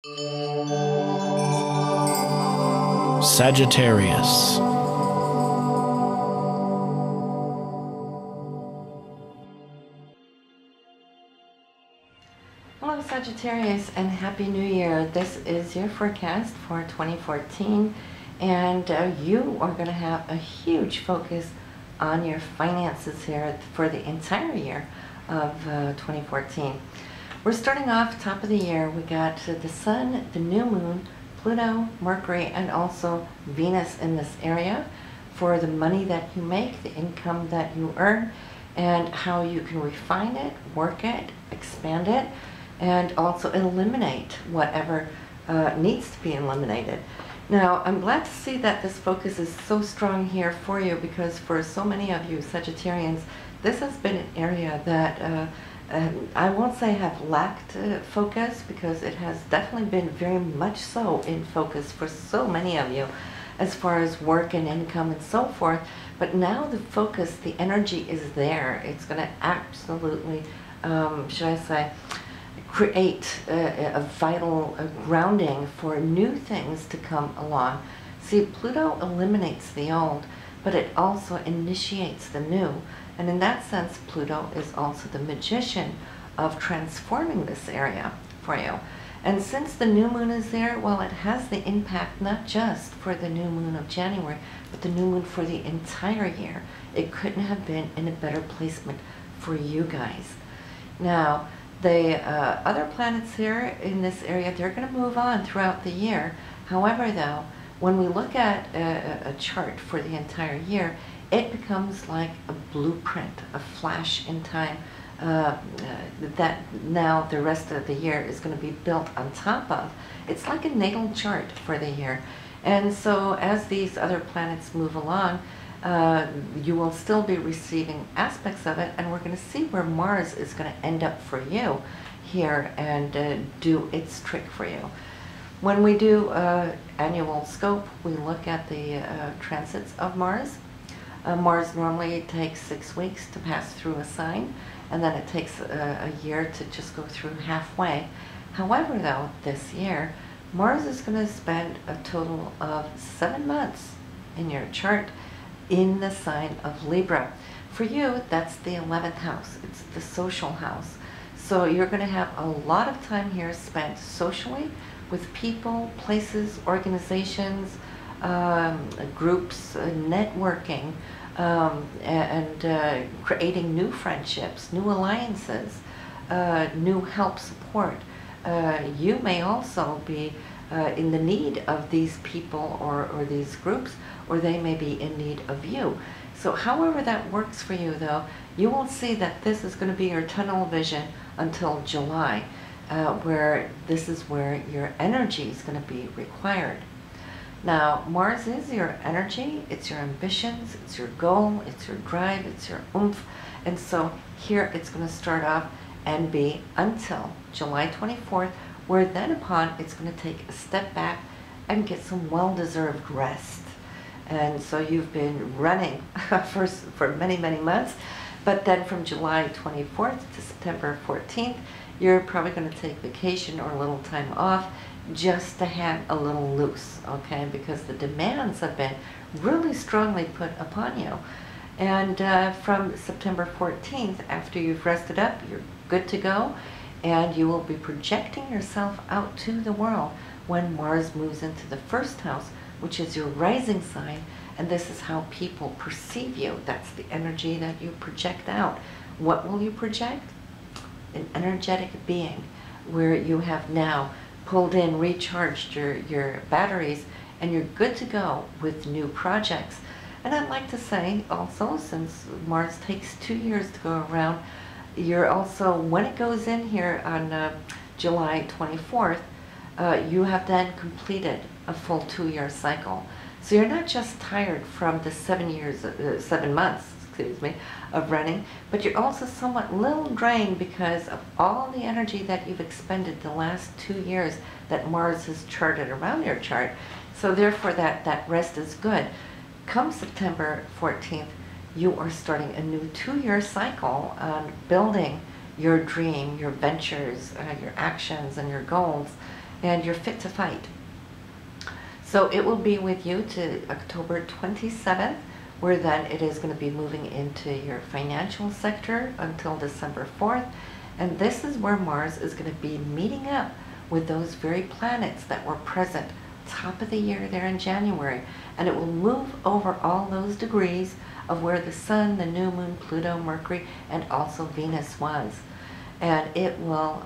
Sagittarius. Hello Sagittarius and Happy New Year. This is your forecast for 2014 and you are going to have a huge focus on your finances here for the entire year of 2014. We're starting off top of the year. We got the Sun, the New Moon, Pluto, Mercury, and also Venus in this area for the money that you make, the income that you earn, and how you can refine it, work it, expand it, and also eliminate whatever needs to be eliminated. Now, I'm glad to see that this focus is so strong here for you, because for so many of you Sagittarians, this has been an area that I won't say have lacked focus, because it has definitely been very much so in focus for so many of you as far as work and income and so forth. But now the focus, the energy is there. It's going to absolutely, should I say, create a vital grounding for new things to come along. See, Pluto eliminates the old, but it also initiates the new. And in that sense, Pluto is also the magician of transforming this area for you. And since the new moon is there, well, it has the impact not just for the new moon of January, but the new moon for the entire year. It couldn't have been in a better placement for you guys. Now, the other planets here in this area, they're going to move on throughout the year. However, though, when we look at a chart for the entire year, it becomes like a blueprint, a flash in time that now the rest of the year is going to be built on top of. It's like a natal chart for the year. And so as these other planets move along, you will still be receiving aspects of it, and we're going to see where Mars is going to end up for you here and do its trick for you. When we do annual scope, we look at the transits of Mars. Mars normally takes 6 weeks to pass through a sign, and then it takes a year to just go through halfway. However, though, this year, Mars is going to spend a total of 7 months in your chart in the sign of Libra. For you, that's the 11th house. It's the social house. So you're going to have a lot of time here spent socially with people, places, organizations, groups, networking, and creating new friendships, new alliances, new help support. You may also be in the need of these people or these groups, or they may be in need of you. So however that works for you, though, you won't see that this is going to be your tunnel vision until July, where this is where your energy is going to be required. Now, Mars is your energy, it's your ambitions, it's your goal, it's your drive, it's your oomph. And so here it's going to start off and be until July 24th, where then upon it's going to take a step back and get some well-deserved rest. And so you've been running for many, many months, but then from July 24th to September 14th, you're probably going to take vacation or a little time off, just to hang a little loose, okay? Because the demands have been really strongly put upon you. And from September 14th, after you've rested up, you're good to go, and you will be projecting yourself out to the world when Mars moves into the first house, which is your rising sign, and this is how people perceive you. That's the energy that you project out. What will you project? An energetic being, where you have now pulled in, recharged your batteries, and you're good to go with new projects. And I'd like to say also, since Mars takes 2 years to go around, you're also, when it goes in here on July 24th, you have then completed a full 2-year cycle. So you're not just tired from the 7 months, excuse me, of running, but you're also somewhat little drained because of all the energy that you've expended the last 2 years that Mars has charted around your chart. So therefore that rest is good. Come September 14th, you are starting a new 2-year cycle on building your dream, your ventures, your actions, and your goals. and you're fit to fight. So it will be with you to October 27th, where then it is going to be moving into your financial sector until December 4th. And this is where Mars is going to be meeting up with those very planets that were present top of the year there in January. And it will move over all those degrees of where the Sun, the new moon, Pluto, Mercury, and also Venus was. And it will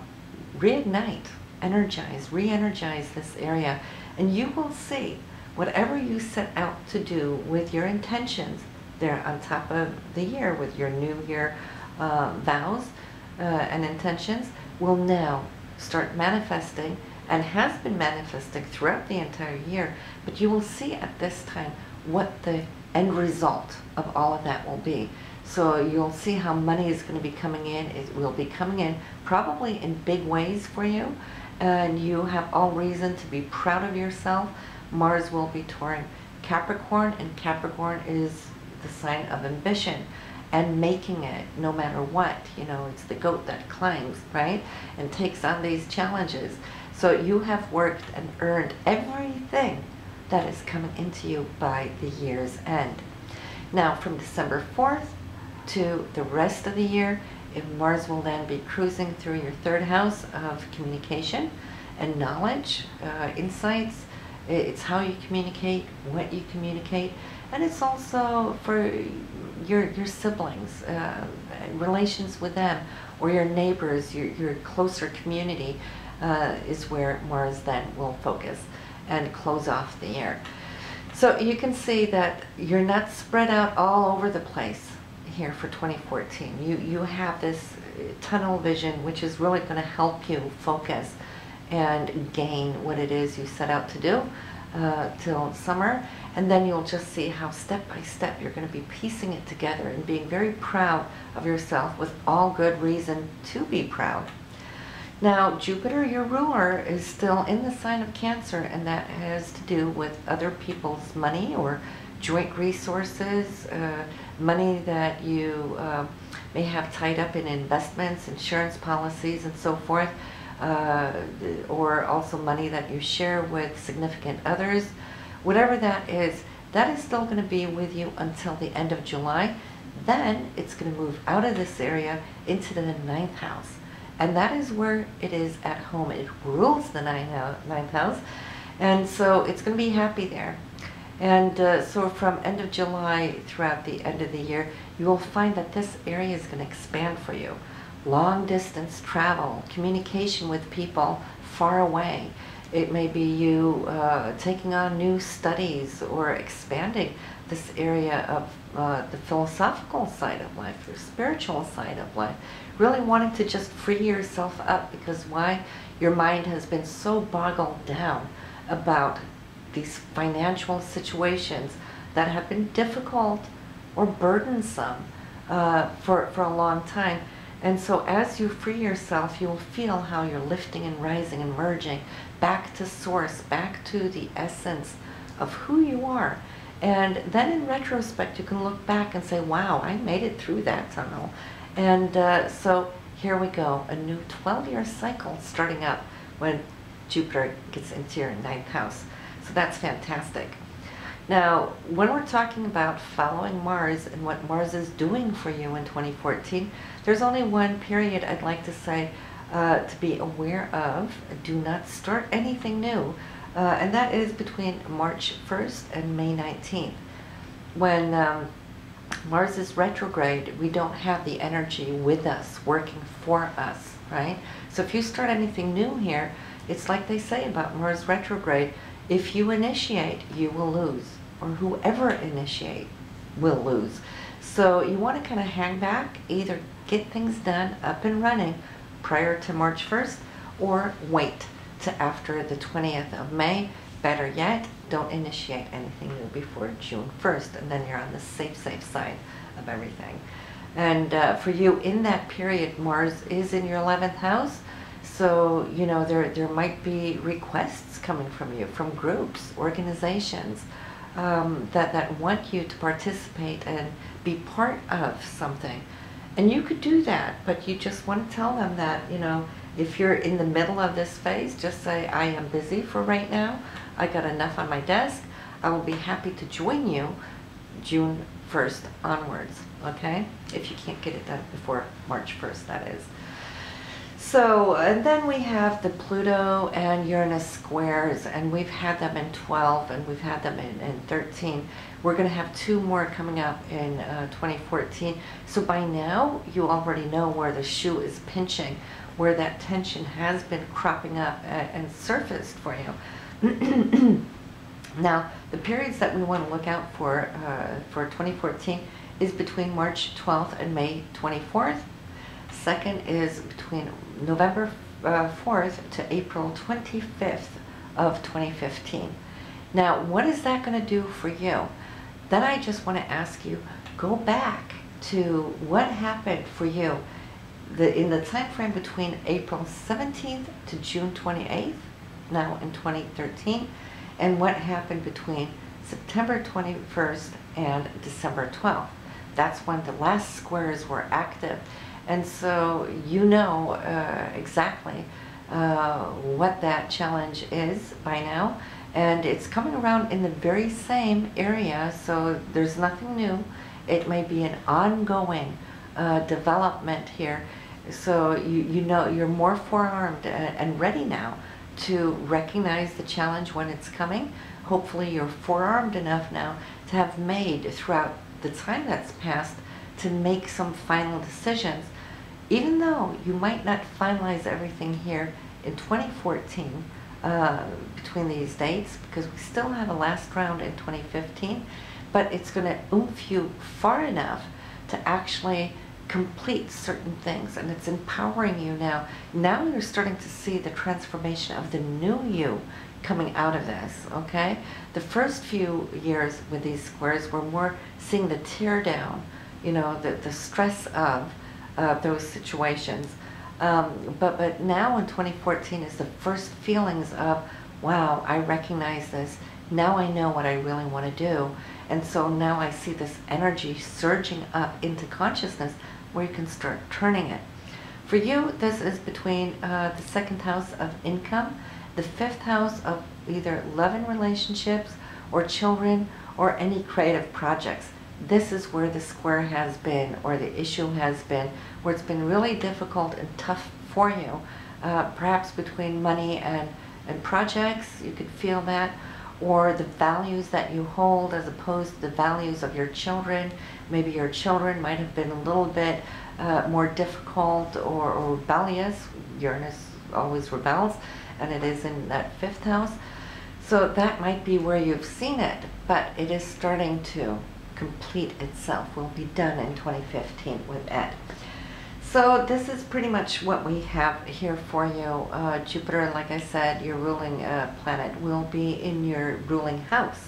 reignite, energize, re-energize this area. And you will see whatever you set out to do with your intentions there on top of the year with your new year vows and intentions will now start manifesting, and has been manifesting throughout the entire year. But you will see at this time what the end result of all of that will be. So you'll see how money is going to be coming in. It will be coming in probably in big ways for you, and you have all reason to be proud of yourself. Mars will be touring Capricorn, and Capricorn is the sign of ambition and making it no matter what. You know, it's the goat that climbs, right? And takes on these challenges. So you have worked and earned everything that is coming into you by the year's end. Now, from December 4th to the rest of the year, Mars will then be cruising through your third house of communication and knowledge, insights. It's how you communicate, what you communicate, and it's also for your siblings, relations with them, or your neighbors, your closer community is where Mars then will focus and close off the year. So you can see that you're not spread out all over the place here for 2014. You have this tunnel vision, which is really going to help you focus and gain what it is you set out to do till summer. And then you'll just see how step by step you're going to be piecing it together and being very proud of yourself, with all good reason to be proud. Now, Jupiter, your ruler, is still in the sign of Cancer, and that has to do with other people's money or joint resources, money that you may have tied up in investments, insurance policies, and so forth, or also money that you share with significant others. Whatever that is still going to be with you until the end of July. Then it's going to move out of this area into the 9th house. And that is where it is at home. It rules the 9th house. And so it's going to be happy there. And so from end of July throughout the end of the year, you will find that this area is going to expand for you. Long distance travel, communication with people far away. It may be you taking on new studies or expanding this area of the philosophical side of life, or spiritual side of life. Really wanting to just free yourself up, because why? Your mind has been so boggled down about these financial situations that have been difficult or burdensome for a long time. And so as you free yourself, you will feel how you're lifting and rising and merging back to source, back to the essence of who you are. And then in retrospect, you can look back and say, wow, I made it through that tunnel. And so here we go, a new 12-year cycle starting up when Jupiter gets into your 9th house. So that's fantastic. Now, when we're talking about following Mars and what Mars is doing for you in 2014, there's only one period I'd like to say to be aware of. Do not start anything new. And that is between March 1st and May 19th. When Mars is retrograde, we don't have the energy with us, working for us, right? So if you start anything new here, it's like they say about Mars retrograde, if you initiate, you will lose, or whoever initiate will lose. So you want to kind of hang back, either get things done up and running prior to March 1st, or wait to after the 20th of May. Better yet, don't initiate anything new before June 1st, and then you're on the safe side of everything. And for you in that period, Mars is in your 11th house. So, you know, there might be requests coming from you, from groups, organizations, that want you to participate and be part of something. And you could do that, but you just want to tell them that, you know, If you're in the middle of this phase, just say, I am busy for right now. I got enough on my desk. I will be happy to join you June 1st onwards, okay? If you can't get it done before March 1st, that is. So, and then we have the Pluto and Uranus squares, and we've had them in 12, and we've had them in 13. We're going to have 2 more coming up in 2014. So by now, you already know where the shoe is pinching, where that tension has been cropping up and surfaced for you. Now, the periods that we want to look out for 2014 is between March 12th and May 24th. Second is between November 4th to April 25th of 2015. Now, what is that going to do for you? Then I just want to ask you, go back to what happened for you in the time frame between April 17th to June 28th, now in 2013, and what happened between September 21st and December 12th. That's when the last squares were active. And so you know exactly what that challenge is by now. And it's coming around in the very same area, so there's nothing new. It may be an ongoing development here. So you know you're more forearmed and ready now to recognize the challenge when it's coming. Hopefully you're forearmed enough now to have made throughout the time that's passed to make some final decisions. Even though you might not finalize everything here in 2014 between these dates, because we still have a last round in 2015, but it's going to oomph you far enough to actually complete certain things, and it's empowering you now. Now you're starting to see the transformation of the new you coming out of this, okay? The first few years with these squares, we're more seeing the tear down, you know, the stress of those situations. But now in 2014 is the first feelings of, wow, I recognize this. Now I know what I really want to do. And so now I see this energy surging up into consciousness where you can start turning it. For you, this is between the 2nd house of income, the 5th house of either love and relationships or children or any creative projects. This is where the square has been, or the issue has been, where it's been really difficult and tough for you. Perhaps between money and projects, you could feel that, or the values that you hold as opposed to the values of your children. Maybe your children might have been a little bit more difficult or rebellious. Uranus always rebels, and it is in that 5th house. So that might be where you've seen it, but it is starting to complete itself. Will be done in 2015 with it. So this is pretty much what we have here for you. Jupiter, like I said, your ruling planet, will be in your ruling house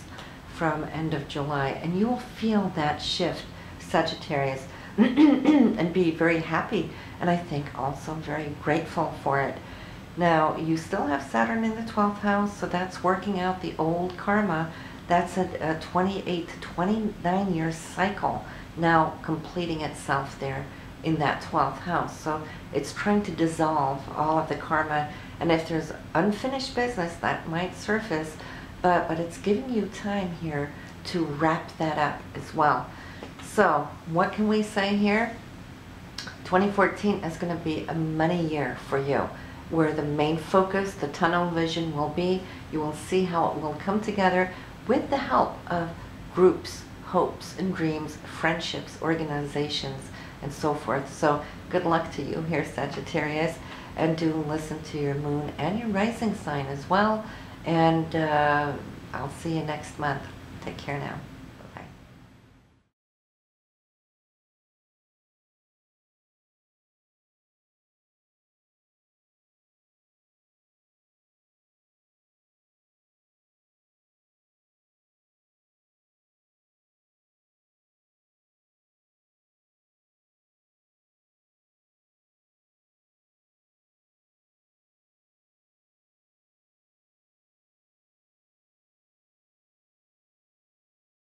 from end of July, and you will feel that shift, Sagittarius, and be very happy, and I think also very grateful for it. Now, you still have Saturn in the 12th house, so that's working out the old karma. That's a 28 to 29 year cycle now completing itself there in that 12th house. So it's trying to dissolve all of the karma, and if there's unfinished business that might surface, but it's giving you time here to wrap that up as well. So what can we say here? 2014 is going to be a money year for you, where the main focus, the tunnel vision will be. You will see how it will come together with the help of groups, hopes and dreams, friendships, organizations, and so forth. So good luck to you here, Sagittarius, and do listen to your moon and your rising sign as well. And I'll see you next month. Take care now.